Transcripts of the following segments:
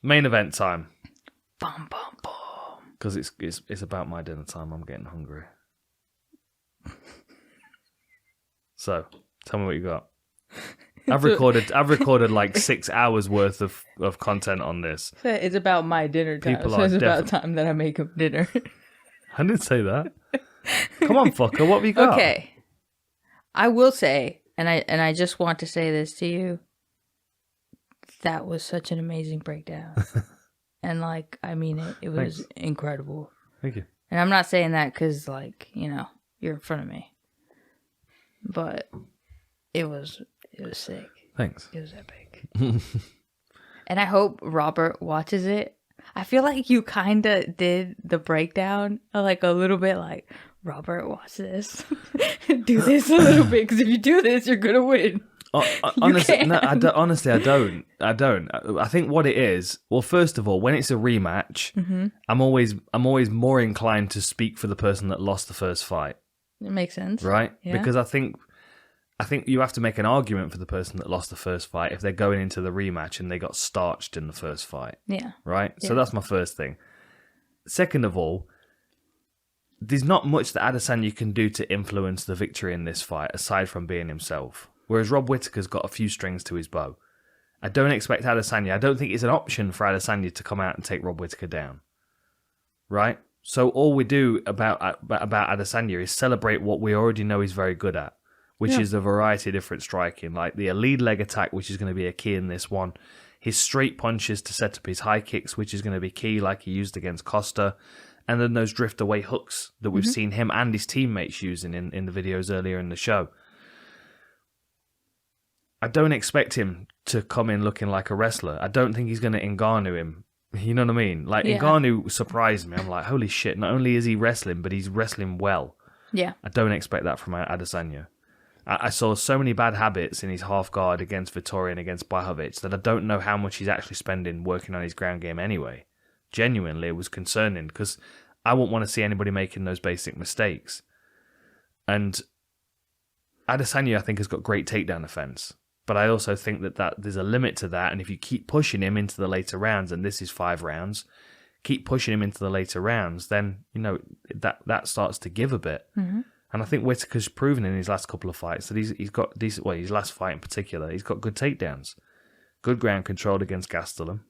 main event time. Bum, bum, bum. Because it's about my dinner time. I'm getting hungry. So, tell me what you got. I've recorded like 6 hours worth of content on this. It's about my dinner time. So it's about time that I make up dinner. I didn't say that. Come on, fucker. What have you got? Okay. I will say, and I just want to say this to you. That was such an amazing breakdown. And like, I mean it. It was incredible. Thank you. And I'm not saying that because like, you know, you're in front of me. But it was sick. Thanks. It was epic. And I hope Robert watches it. I feel like you kind of did the breakdown like a little bit like, Robert, watch this. Do this a little bit, because if you do this, you're going to win. Honestly, no, honestly, I don't. I think what it is, well, first of all, when it's a rematch, I'm always more inclined to speak for the person that lost the first fight. It makes sense. Right? Yeah. Because I think you have to make an argument for the person that lost the first fight if they're going into the rematch and they got starched in the first fight. Yeah. Right? Yeah. So that's my first thing. Second of all, there's not much that Adesanya can do to influence the victory in this fight aside from being himself. Whereas Rob Whittaker's got a few strings to his bow. I don't expect Adesanya. I don't think it's an option for Adesanya to come out and take Rob Whittaker down. Right? So all we do about Adesanya is celebrate what we already know he's very good at, which is a variety of different striking, like the lead leg attack, which is going to be a key in this one. His straight punches to set up his high kicks, which is going to be key, like he used against Costa. And then those drift away hooks that we've seen him and his teammates using in the videos earlier in the show. I don't expect him to come in looking like a wrestler. I don't think he's going to Ngannou him. You know what I mean? Like, Ngannou surprised me. I'm like, holy shit, not only is he wrestling, but he's wrestling well. Yeah. I don't expect that from Adesanya. I saw so many bad habits in his half guard against Vettori and against Blachowicz that I don't know how much he's actually spending working on his ground game anyway. Genuinely, it was concerning because I wouldn't want to see anybody making those basic mistakes. And Adesanya, I think, has got great takedown defense. But I also think that there's a limit to that. And if you keep pushing him into the later rounds, and this is 5 rounds, keep pushing him into the later rounds, then, you know, that starts to give a bit. Mm-hmm. And I think Whittaker's proven in his last couple of fights that he's got decent, well, his last fight in particular, he's got good takedowns. Good ground control against Gastelum.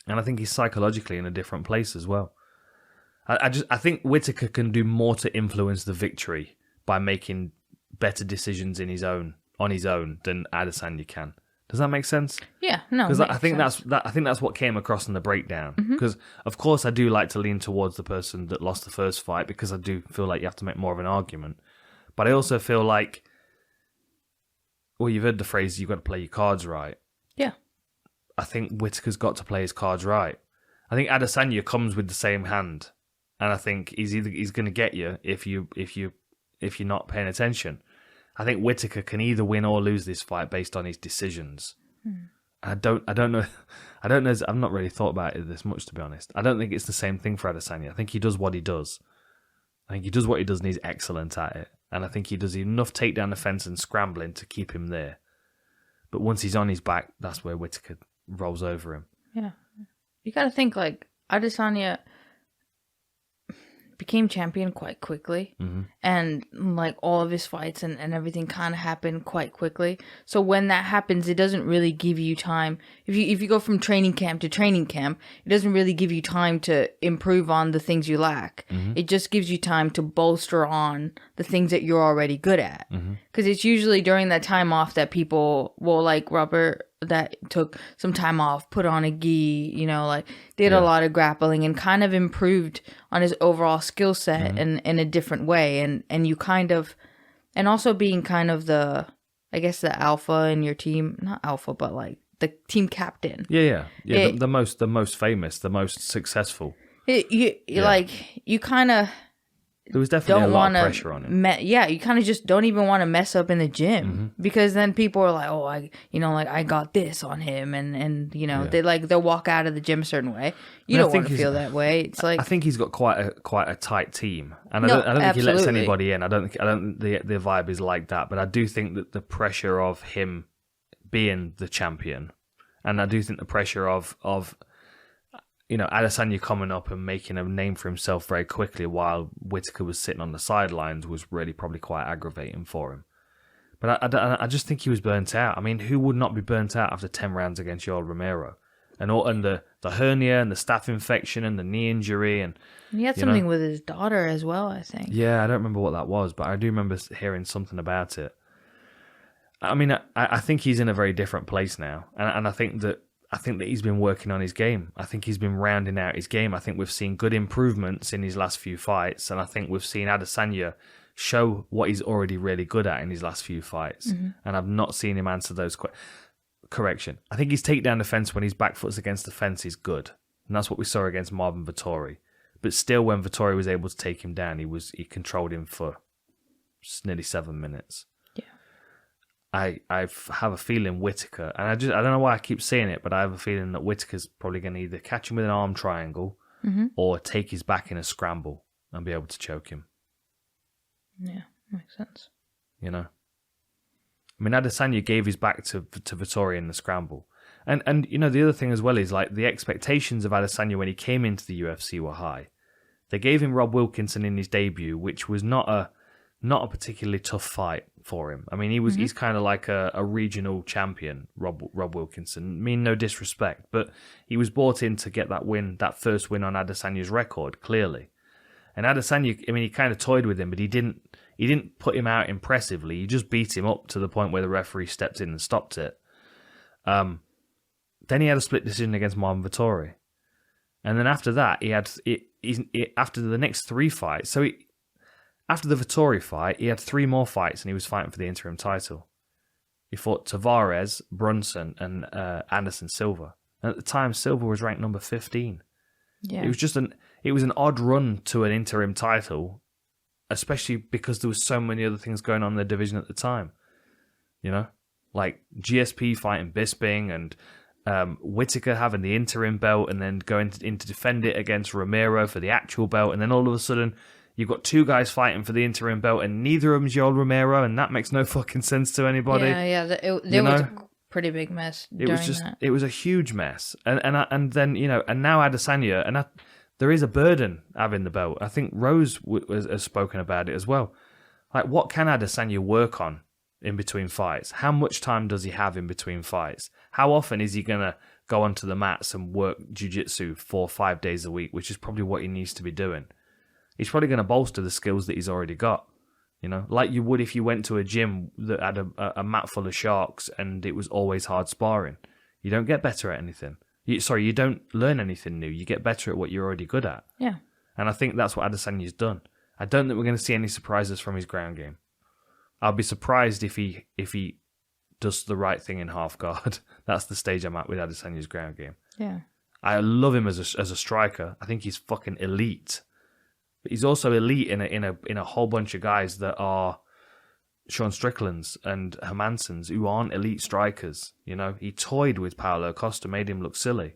And I think he's psychologically in a different place as well. I think Whittaker can do more to influence the victory by making better decisions on his own than Adesanya can. Does that make sense? Yeah, no. Because I think that's what came across in the breakdown. Because of course I do like to lean towards the person that lost the first fight because I do feel like you have to make more of an argument. But I also feel like, well, you've heard the phrase, you've got to play your cards right. Yeah. I think Whittaker's got to play his cards right. I think Adesanya comes with the same hand, and I think he's going to get you if you're not paying attention. I think Whittaker can either win or lose this fight based on his decisions. I don't know. I've not really thought about it this much, to be honest. I don't think it's the same thing for Adesanya. I think he does what he does. And he's excellent at it. And I think he does enough takedown defense and scrambling to keep him there. But once he's on his back, that's where Whittaker rolls over him. Yeah. You got to think, like, Adesanya became champion quite quickly. And, like, all of his fights and everything kind of happened quite quickly. So when that happens, it doesn't really give you time. If you go from training camp to training camp, it doesn't really give you time to improve on the things you lack. It just gives you time to bolster on the things that you're already good at. Because it's usually during that time off that people will, like Robert, that took some time off, put on a gi, you know, like did a lot of grappling and kind of improved on his overall skill set in a different way. And you kind of, and also being kind of the, I guess the alpha in your team, not alpha, but like the team captain. Yeah. The most famous, the most successful. Like you kind of, there was definitely a lot of pressure on him. You kind of just don't even want to mess up in the gym because then people are like, oh, I got this on him, and you know they'll walk out of the gym a certain way. You don't want to feel that way. It's like, I think he's got quite a tight team, and I don't think he lets anybody in. I don't think the vibe is like that, but I do think that the pressure of him being the champion And I do think the pressure of Adesanya coming up and making a name for himself very quickly while Whittaker was sitting on the sidelines was really probably quite aggravating for him. But I just think he was burnt out. I mean, who would not be burnt out after 10 rounds against Yoel Romero? And the hernia and the staph infection and the knee injury. And he had something with his daughter as well, I think. Yeah, I don't remember what that was, but I do remember hearing something about it. I mean, I think he's in a very different place now. And I think that he's been working on his game. I think he's been rounding out his game. I think we've seen good improvements in his last few fights. And I think we've seen Adesanya show what he's already really good at in his last few fights. Mm-hmm. And I've not seen him answer those questions. Correction. I think his takedown defense when his back foot's against the fence is good. And that's what we saw against Marvin Vettori. But still, when Vettori was able to take him down, he controlled him for nearly 7 minutes. Yeah. I have a feeling Whittaker, and I don't know why I keep saying it, but I have a feeling that Whittaker's probably going to either catch him with an arm triangle or take his back in a scramble and be able to choke him. Yeah, makes sense. I mean, Adesanya gave his back to Vettori in the scramble. And the other thing as well is like the expectations of Adesanya when he came into the UFC were high. They gave him Rob Wilkinson in his debut, which was not a particularly tough fight for him. I mean, he's kind of like a regional champion, Rob Wilkinson. I mean, no disrespect, but he was brought in to get that first win on Adesanya's record, clearly. And Adesanya, I mean, he kind of toyed with him, but he didn't put him out impressively. He just beat him up to the point where the referee stepped in and stopped it. Then he had a split decision against Marvin Vettori. And then after that, after the next 3 fights, after the Vettori fight, he had 3 more fights and he was fighting for the interim title. He fought Tavares, Brunson, and Anderson Silva. And at the time, Silva was ranked number 15. Yeah. It was an odd run to an interim title, especially because there was so many other things going on in the division at the time. Like GSP fighting Bisping and Whittaker having the interim belt and then going in to defend it against Romero for the actual belt. And then all of a sudden, you've got 2 guys fighting for the interim belt and neither of them's Yoel Romero, and that makes no fucking sense to anybody. Yeah, there was a pretty big mess. It was a huge mess. And then, and now Adesanya, and there is a burden having the belt. I think Rose has spoken about it as well. Like, what can Adesanya work on in between fights? How much time does he have in between fights? How often is he going to go onto the mats and work jiu-jitsu 4 or 5 days a week, which is probably what he needs to be doing? He's probably going to bolster the skills that he's already got. Like you would if you went to a gym that had a mat full of sharks and it was always hard sparring. You don't get better at anything. You don't learn anything new. You get better at what you're already good at. Yeah. And I think that's what Adesanya's done. I don't think we're going to see any surprises from his ground game. I'll be surprised if he does the right thing in half guard. That's the stage I'm at with Adesanya's ground game. Yeah. I love him as a striker. I think he's fucking elite. But he's also elite in a whole bunch of guys that are Sean Strickland's and Hermansson's who aren't elite strikers. He toyed with Paulo Costa, made him look silly.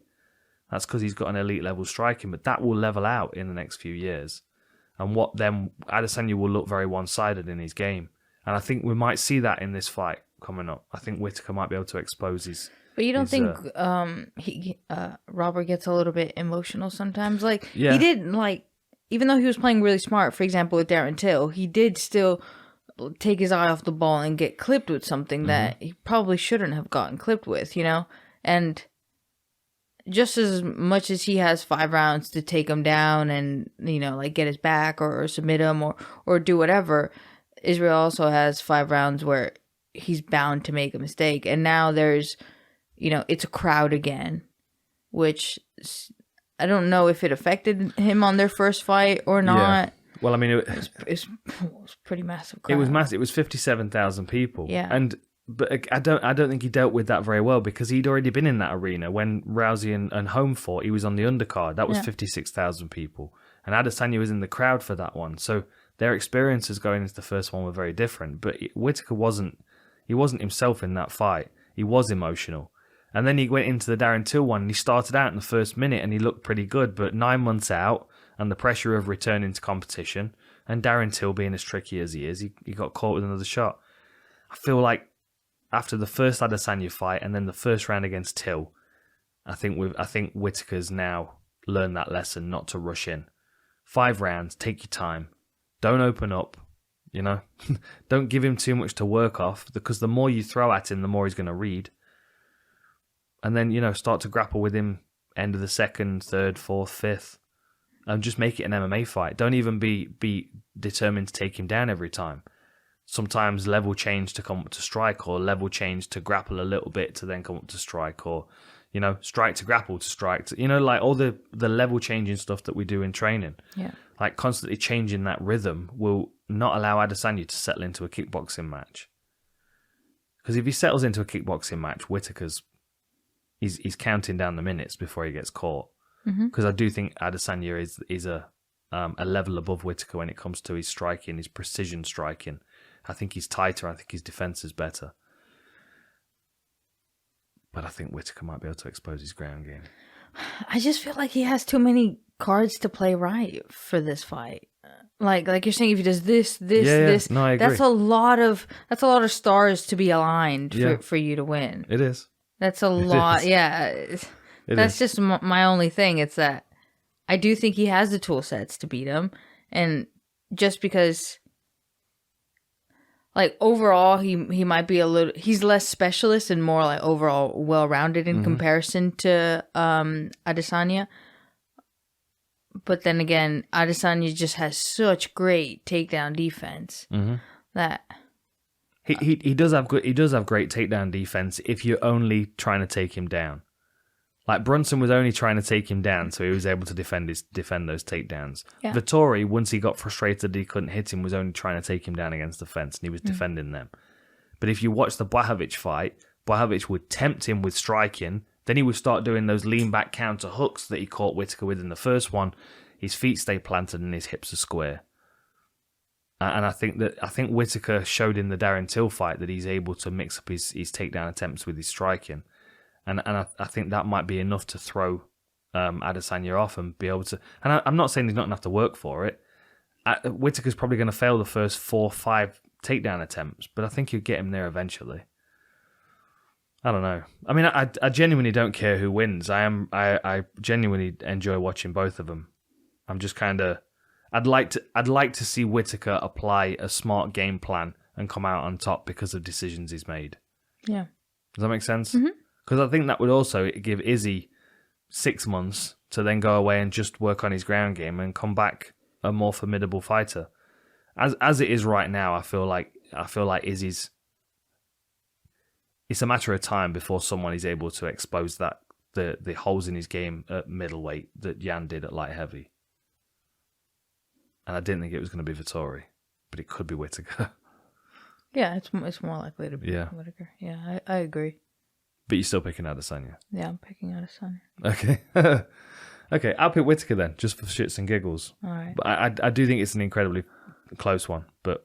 That's because he's got an elite level striking, but that will level out in the next few years. And Adesanya will look very one-sided in his game. And I think we might see that in this fight coming up. I think Whittaker might be able to expose his... But you don't think Robert gets a little bit emotional sometimes? Like, yeah. He didn't, even though he was playing really smart, for example, with Darren Till, he did still take his eye off the ball and get clipped with something that he probably shouldn't have gotten clipped with, And just as much as he has 5 rounds to take him down and, get his back or submit him or do whatever, Israel also has 5 rounds where he's bound to make a mistake. And now there's, it's a crowd again, which I don't know if it affected him on their first fight or not. Yeah. Well, I mean, it was pretty massive crowd. It was massive. It was 57,000 people. Yeah. But I don't think he dealt with that very well because he'd already been in that arena when Rousey and Holm fought. He was on the undercard. That was 56,000 people, and Adesanya was in the crowd for that one. So their experiences going into the first one were very different. But Whittaker wasn't himself in that fight. He was emotional. And then he went into the Darren Till one and he started out in the first minute and he looked pretty good. But 9 months out and the pressure of returning to competition and Darren Till being as tricky as he is, he got caught with another shot. I feel like after the first Adesanya fight and then the first round against Till, I think Whittaker's now learned that lesson not to rush in. 5 rounds, take your time. Don't open up, you know. Don't give him too much to work off, because the more you throw at him, the more he's going to read. And then, you know, start to grapple with him end of the 2nd, 3rd, 4th, 5th. And just make it an MMA fight. Don't even be determined to take him down every time. Sometimes level change to come up to strike, or level change to grapple a little bit to then come up to strike, or, you know, strike to grapple to strike. You know, like all the level changing stuff that we do in training. Yeah. Like constantly changing that rhythm will not allow Adesanya to settle into a kickboxing match. Because if he settles into a kickboxing match, Whittaker's he's counting down the minutes before he gets caught. Because I do think Adesanya is a level above Whittaker when it comes to his striking, his precision striking. I think he's tighter. I think his defense is better. But I think Whittaker might be able to expose his ground game. I just feel like he has too many cards to play right for this fight. Like you're saying, if he does this, no, I agree. that's a lot of stars to be aligned for you to win. It is. That's a lot. Yeah. That's just my only thing. It's that I do think he has the tool sets to beat him. And just because, like, overall, he might be he's less specialist and more, like, overall well-rounded in comparison to Adesanya. But then again, Adesanya just has such great takedown defense that he does have great takedown defense if you're only trying to take him down. Like, Brunson was only trying to take him down, so he was able to defend those takedowns. Yeah. Vettori, once he got frustrated that he couldn't hit him, was only trying to take him down against the fence, and he was defending them. But if you watch the Blachowicz fight, Blachowicz would tempt him with striking, then he would start doing those lean-back counter hooks that he caught Whittaker with in the first one. His feet stay planted and his hips are square. And I think Whittaker showed in the Darren Till fight that he's able to mix up his takedown attempts with his striking. And I think that might be enough to throw Adesanya off and be able to... And I'm not saying he's not going to have to work for it. Whittaker's probably going to fail the first 4 or 5 takedown attempts, but I think he'll get him there eventually. I don't know. I mean, I genuinely don't care who wins. I genuinely enjoy watching both of them. I'm just kind of... I'd like to see Whittaker apply a smart game plan and come out on top because of decisions he's made. Yeah. Does that make sense? Mm-hmm. Because I think that would also give Izzy 6 months to then go away and just work on his ground game and come back a more formidable fighter. As it is right now, I feel like Izzy's... It's a matter of time before someone is able to expose the holes in his game at middleweight that Jan did at light heavy. And I didn't think it was going to be Vettori, but it could be Whittaker. Yeah, it's more likely to be Whittaker. Yeah, I agree. But you're still picking Adesanya? Yeah, I'm picking Adesanya. Okay. Okay, I'll pick Whittaker then, just for shits and giggles. All right. But I do think it's an incredibly close one. But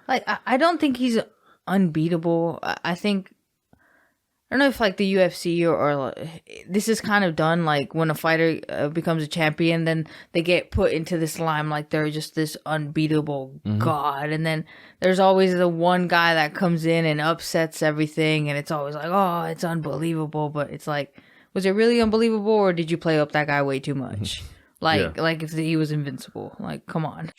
like, I don't think he's unbeatable. I think... I don't know if like the UFC or this is kind of done like when a fighter becomes a champion, then they get put into this limelight. They're just this unbeatable god. And then there's always the one guy that comes in and upsets everything. And it's always like, oh, it's unbelievable. But it's like, was it really unbelievable or did you play up that guy way too much? Like if he was invincible. Like, come on.